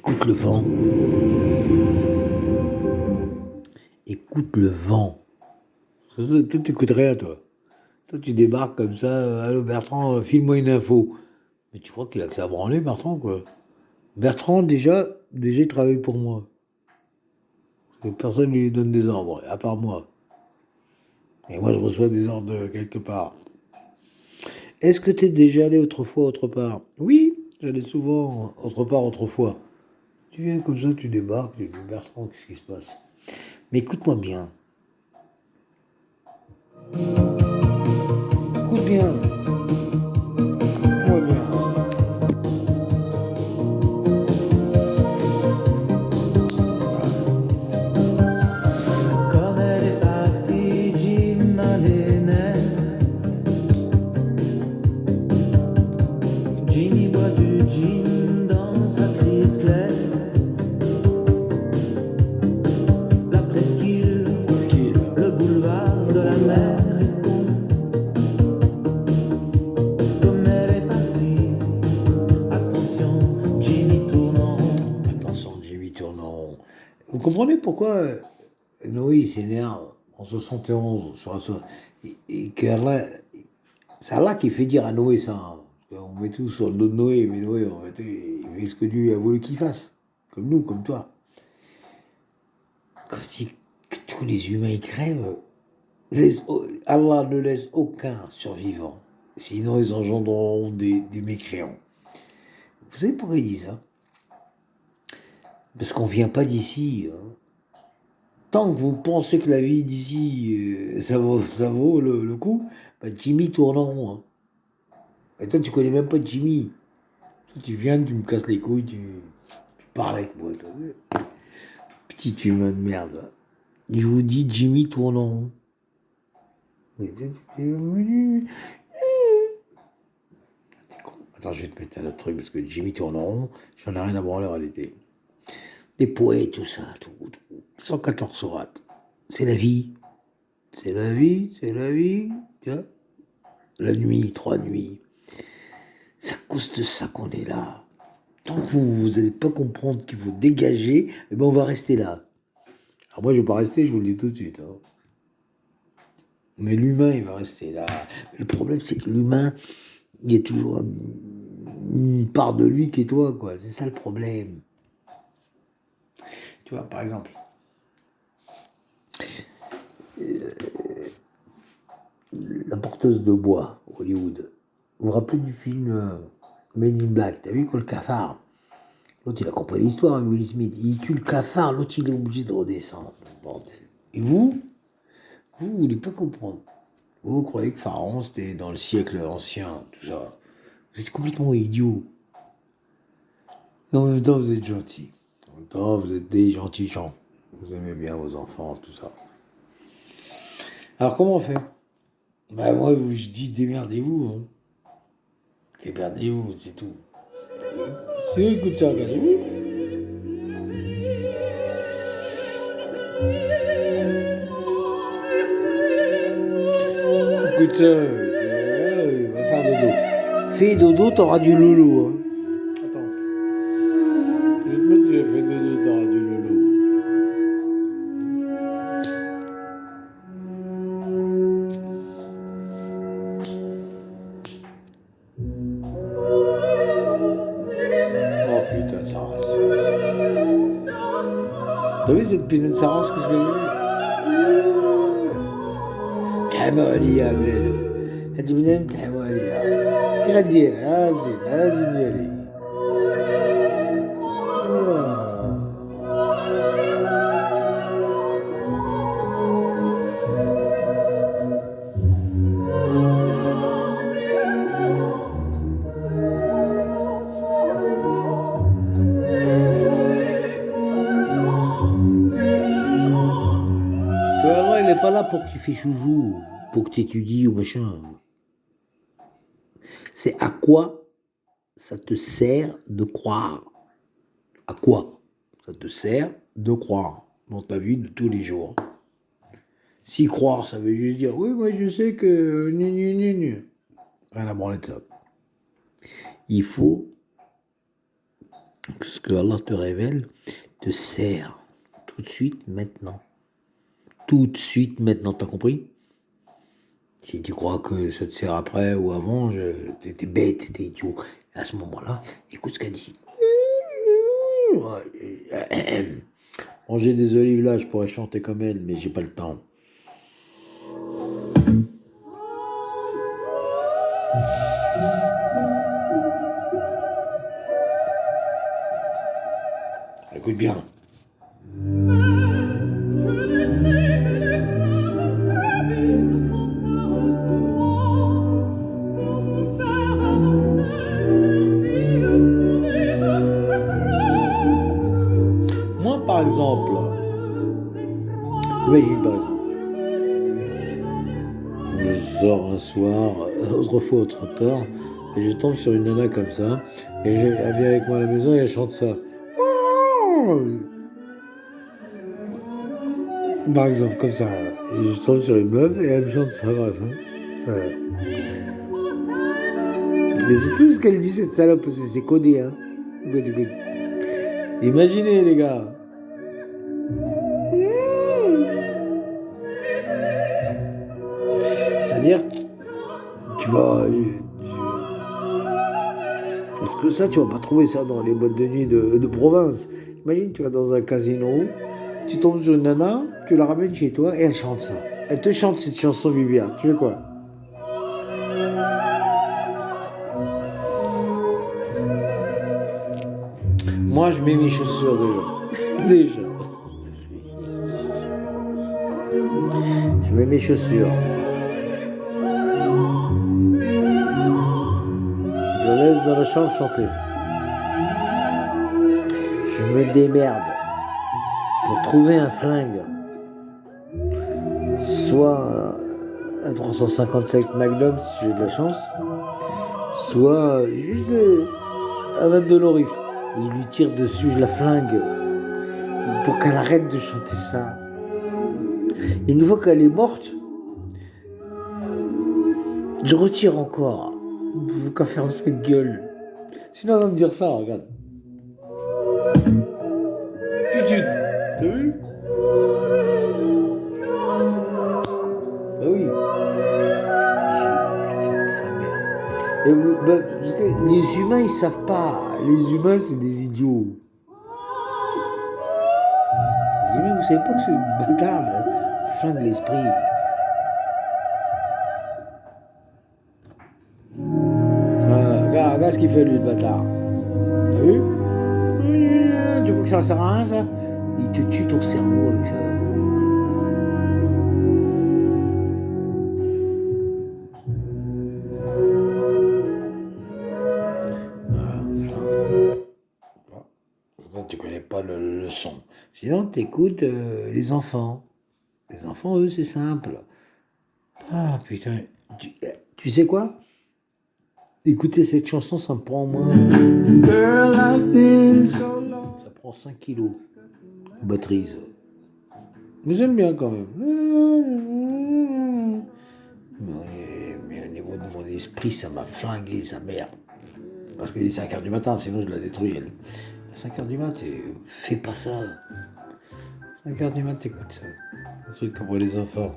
Écoute le vent. Écoute le vent. Toi, t'écoutes rien, toi. Toi, tu débarques comme ça. Allô, Bertrand, file-moi une info. Mais tu crois qu'il a que ça à branler, Bertrand, quoi. Bertrand, déjà, il travaille pour moi. Parce que personne ne lui donne des ordres, à part moi. Et moi, je reçois des ordres de quelque part. Est-ce que t'es déjà allé autrefois autre part? Oui, j'allais souvent autre part autrefois. Tu viens comme ça, tu débarques, tu dis Bertrand, qu'est-ce qui se passe? Mais écoute-moi bien. Écoute bien. Écoute-moi bien. Comme elle est partie, Jim Malene. Jimmy boit du gin dans sa Chrysler. La presqu'île, le boulevard de la mer est bon. Comme elle est partie, attention, Jimmy tourne en rond. Attention, Jimmy Tournon. Vous comprenez pourquoi Noé il s'énerve en 71 sur et que Allah, c'est Allah qui fait dire à Noé ça. Hein. On met tout sur le dos de Noé, mais Noé, en fait, il fait ce que Dieu a voulu qu'il fasse. Comme nous, comme toi. Quand il dit que tous les humains ils crèvent, Allah ne laisse aucun survivant. Sinon, ils engendreront des mécréants. Vous savez pourquoi il dit ça? Parce qu'on ne vient pas d'ici. Hein. Tant que vous pensez que la vie d'ici, ça vaut le coup, bah Jimmy tourne en rond. Hein. Et toi, tu connais même pas Jimmy. Toi, tu viens, tu me casses les couilles, tu parles avec moi. Toi. Petit humain de merde. Je vous dis, Jimmy tourne en rond. T'es con. Attends, je vais te mettre un autre truc, parce que Jimmy tourne en rond, j'en ai rien à branler en réalité. Les poètes, tout ça, tout. 114 sourates. C'est la vie. C'est la vie, c'est la vie. Tu vois, la nuit, 3 nuits. C'est à cause de ça qu'on est là. Tant que vous n'allez pas comprendre qu'il faut dégager, eh ben on va rester là. Alors moi, je ne vais pas rester, je vous le dis tout de suite. Hein. Mais l'humain, il va rester là. Mais le problème, c'est que l'humain, il y a toujours une part de lui qui est toi, quoi. C'est ça le problème. Tu vois, par exemple, la porteuse de bois, Hollywood. Vous vous rappelez du film Men in Black? T'as vu quoi le cafard? L'autre, il a compris l'histoire, hein, Will Smith. Il tue le cafard, l'autre, il est obligé de redescendre. Bordel. Et vous voulez pas comprendre. Vous croyez que Pharaon, c'était dans le siècle ancien, tout ça. Vous êtes complètement idiot. Et en même temps, vous êtes gentil. En même temps, vous êtes des gentils gens. Vous aimez bien vos enfants, tout ça. Alors, comment on fait? Bah, moi, je dis démerdez-vous. Hein. Démerdez-vous, c'est tout. Si tu écoutes ça, regardez-vous. Écoute ça, il va faire dodo. Fais dodo, t'auras du loulou. Hein. Attends. Je vais te mettre, j'ai fait dodo, t'auras du loulou. Oh putain de sa race. T'as vu cette putain de sa race, qu'est-ce que j'ai تحموا عليا بلادم هاد بنادم تحموا عليا كي غدير هازين ديالي Parce que Allah, il n'est pas là pour que tu fais chouchou, pour que tu étudies ou machin. C'est à quoi ça te sert de croire. À quoi ça te sert de croire dans ta vie de tous les jours. Si croire, ça veut juste dire, oui, moi je sais que... Rien à branler de ça. Il faut Ce que Allah te révèle te sert tout de suite, maintenant. Tout de suite, maintenant, t'as compris? Si tu crois que ça te sert après ou avant, t'es bête, t'es idiot. À ce moment-là, écoute ce qu'elle dit. Manger des olives là, je pourrais chanter comme elle, mais j'ai pas le temps. Écoute bien. Moi, par exemple, imagine par exemple, je sors un soir, autrefois autre part, et je tombe sur une nana comme ça, et elle vient avec moi à la maison et elle chante ça. Par exemple, comme ça, et je tombe sur une meuf et elle me chante ça. Mais c'est tout ce qu'elle dit, cette salope, c'est codé, hein. Écoute. Imaginez, les gars. C'est-à-dire, tu vas... Parce que ça, tu vas pas trouver ça dans les boîtes de nuit de province. Imagine, tu vas dans un casino, tu tombes sur une nana, tu la ramènes chez toi et elle chante ça. Elle te chante cette chanson, Bibia. Tu veux quoi? Moi, je mets mes chaussures déjà. Je mets mes chaussures. Je laisse dans la chambre chanter. Je me démerde pour trouver un flingue. Soit un 357 Magnum si j'ai de la chance, soit juste un 22 Lorif. Il lui tire dessus, je la flingue pour qu'elle arrête de chanter ça. Et une fois qu'elle est morte, je retire encore. Faut qu'elle ferme sa gueule. Sinon elle va me dire ça, regarde. Tout de suite. T'as vu? Bah oui. Putain de sa mère. Et, parce que les humains, ils savent pas. Les humains, c'est des idiots. Les humains, vous savez pas que c'est une bagarre, ça flingue l'esprit. Voilà, regarde ce qu'il fait lui, le bâtard. T'as vu? Tu vois que ça sert à rien, ça? Il te tue ton cerveau avec ça. Tu connais pas le son. Sinon, tu écoutes les enfants. Les enfants, eux, c'est simple. Ah, putain. Tu sais quoi? Écouter cette chanson, ça me prend au moins... Ça prend 5 kilos de batterie, ça. Mais j'aime bien quand même. Mais au niveau de mon esprit, ça m'a flingué, sa mère. Parce qu'il est 5h du matin, sinon je la détruis, elle. À 5h du matin, fais pas ça. 5h du matin, écoute ça. Un truc pour les enfants.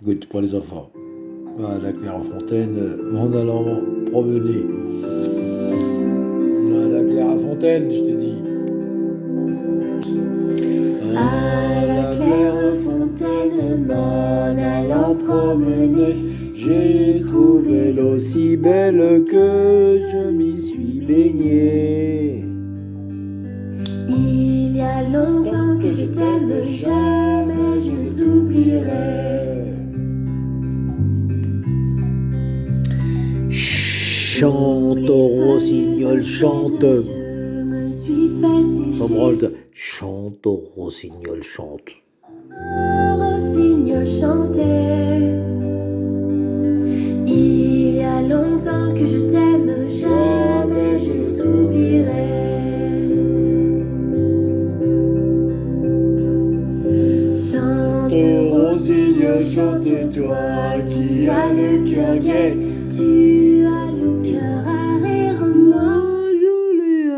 Écoute, pour les enfants. À la Clairefontaine, en allant promener. À la Clairefontaine, je te dis. À la Clairefontaine, m'en allant promener, J'ai trouvé l'eau si belle que je m'y suis baigné. il y a longtemps que je t'aime, jamais je ne t'oublierai. Chante, au rossignol, chante. Je me suis fait Sans branle, chante, au rossignol, chante. rossignol chantait. Il y a longtemps que je t'aime, jamais je ne t'oublierai. Chante, Rossignol, chante, toi qui as le cœur gai. tu as le cœur à rire, moi Je l'ai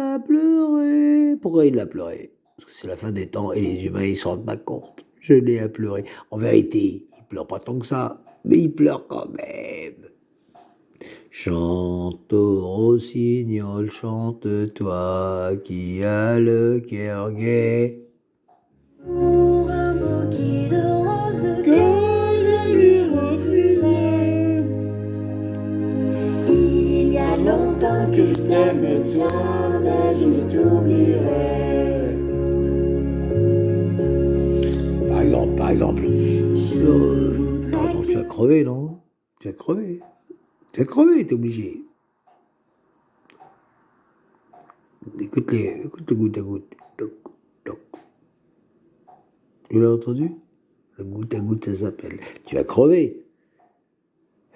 pourquoi il a pleuré? Parce que c'est la fin des temps et les humains, ils s'en rendent pas compte. Je l'ai à pleurer. En vérité, il pleure pas tant que ça, mais il pleure quand même. Chante, ô rossignol, chante, toi qui as le cœur gai. Pour un bouquet de roses que je lui refusais. Il y a longtemps que je t'aime, jamais je ne t'oublierai. Par exemple. Par exemple, tu vas crever, non? Tu vas crever. Tu vas crever, t'es obligé. Écoute le goutte à goutte. Toc, toc. Tu l'as entendu? Le goutte à goutte, ça s'appelle. Tu vas crever.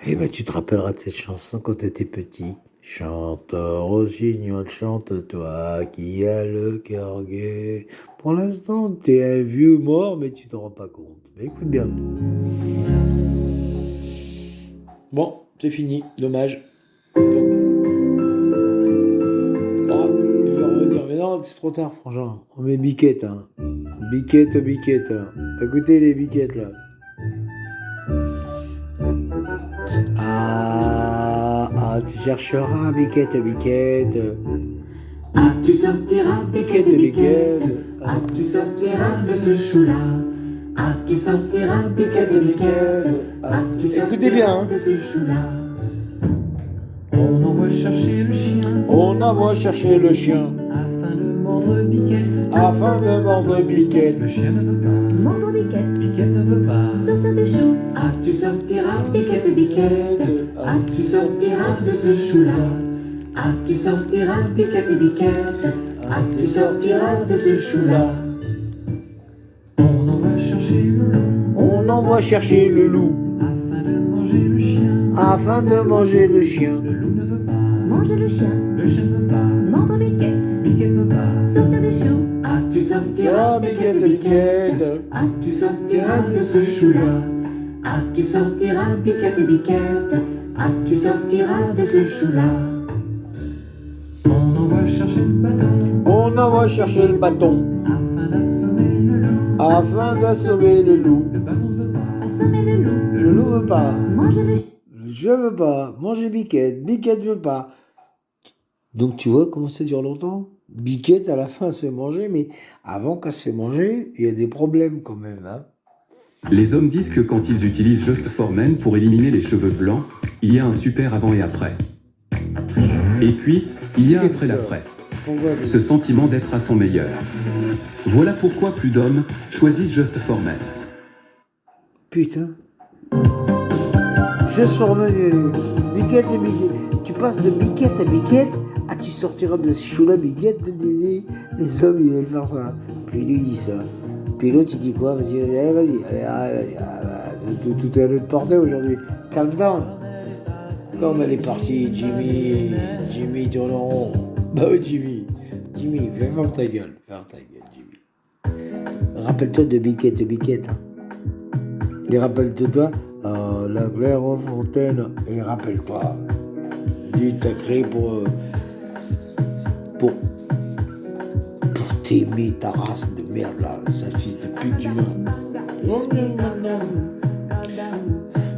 Eh ben, tu te rappelleras de cette chanson quand t'étais petit. Chante, rossignol, chante-toi qui a le cœur gai. Pour l'instant, t'es un vieux mort, mais tu t'en rends pas compte. Mais écoute bien. Bon, c'est fini. Dommage. Oh, il va revenir. Mais non, c'est trop tard, frangin. On met biquette, hein. Biquette. Hein. Écoutez les biquettes, là. Ah, tu chercheras, biquette. Ah, tu sortiras, Biquette. Ah, tu sortiras de ce chou-là. Ah, tu sortiras, biquette. Ah, tu sortiras Écoutez bien, hein. de ce chou-là. On envoie chercher le chien On envoie chercher le chien afin de mordre Biquette. afin de mordre Biquette. Le chien ne veut pas, Mordre Biquette, Biquette ne veut pas. sortir des choux. Ah, tu sortiras, Biquette, Biquette. Ah, tu sortiras de ce chou-là. Ah, tu sortiras, Biquette. Ah, tu sortiras de ce chou-là. On envoie chercher le loup On envoie chercher le loup afin de manger le chien. afin de manger le chien. Le loup ne veut pas, Manger le chien, le chien ne veut pas, mordre Biquette, Biquette ne veut pas. sortir des choux. Ah, tu sortiras, Ah, Biquette. Ah, tu sortiras de ce chou-là. Ah, tu sortiras, Biquette. Ah, tu sortiras de ce chou-là. On envoie chercher le bâton On envoie chercher le bâton afin d'assommer le loup. afin d'assommer le loup. Le bâton ne veut pas, Assommer le loup, Le loup veut pas. manger le chien. Je veux pas. Manger Biquette veut pas. Donc tu vois comment ça dure longtemps? Biquette, à la fin, elle se fait manger, mais avant qu'elle se fait manger, il y a des problèmes quand même, hein. Les hommes disent que quand ils utilisent Just for Men pour éliminer les cheveux blancs, il y a un super avant et après. Et puis, il y a après l'après. Ce sentiment d'être à son meilleur. Voilà pourquoi plus d'hommes choisissent Just for Men. Putain. Just for Men, Biquette. Tu passes de Biquette à Biquette. Ah, tu sortiras de ce chou-là, Biquette. Les hommes, ils veulent faire ça. Puis lui dit ça. Puis l'autre, il dit quoi? Vas-y. Tout est à notre portée aujourd'hui. Calm down. Comme elle est partie, Jimmy tourne en rond. Bah oui, Jimmy, fais ferme ta gueule, Jimmy. Rappelle-toi de Biquette, hein. Et rappelle-toi, la claire aux fontaines. Et rappelle-toi, Dieu t'a créé pour t'aimer, ta race de merde là, sale fils de pute humain.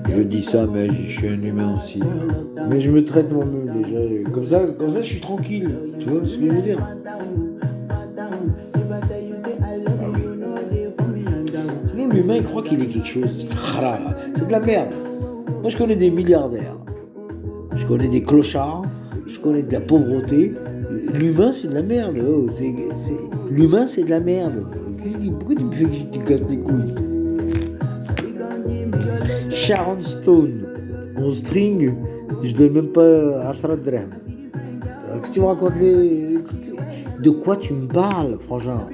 Je dis ça, mais je suis un humain aussi, hein. Mais je me traite moi-même déjà. Comme ça, je suis tranquille. Tu vois ce que je veux dire? Sinon, l'humain, il croit qu'il est quelque chose. C'est de la merde. Moi, je connais des milliardaires. Je connais des clochards. Je connais de la pauvreté. L'humain, c'est de la merde. Oh, l'humain, c'est de la merde. Pourquoi tu me fais que tu casses les couilles? Sharon Stone, en string, je donne même pas 10 dirhams. Alors que tu me racontes de quoi tu me parles, frangin?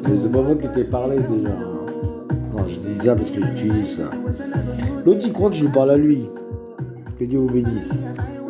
Mais c'est pas moi qui t'ai parlé déjà. Non, je dis ça parce que j'utilise ça. L'autre, il croit que je lui parle à lui. Que Dieu vous bénisse.